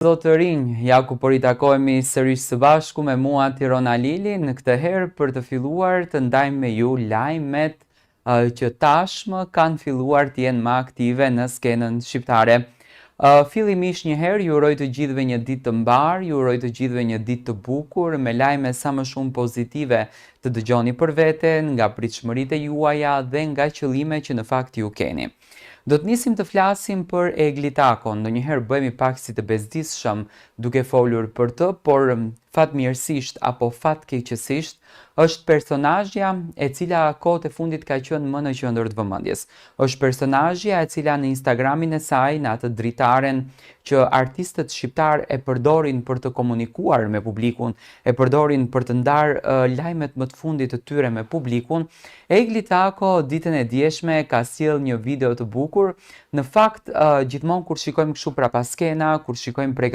Zotërinj, ja ku po ritakojmë sërish së bashku me mua Tirona Lili, në këtë herë për të filluar të ndajmë me ju lajmet që tashmë kanë filluar të jenë më aktive në skenën shqiptare. Fillimisht njëherë ju uroj të gjithëve një ditë të mbar, ju uroj të gjithëve një ditë të bukur, me lajme sa më shumë pozitive të dëgjoni për veten, nga pritshmëritë e juaja dhe nga qëllime që në fakt ju keni. Do të nisim të flasim për Eglitakon, ndonjëherë bëhemi pak si të bezdisshëm duke folur për të, por fatmirësisht apo fatkeqësisht është personazhja e cila kohët e fundit ka qenë më në qendër të vëmendjes. Është personazhja e cila në Instagramin e saj, në atë dritaren që artistët shqiptar e përdorin për të komunikuar me publikun, e përdorin për të ndarë lajmet më të fundit të tyre me publikun, Eglitako ditën e djeshme ka sjell një video të bukur. Në fakt, gjithmonë kur shikojmë kështu prapa skena, kur shikojmë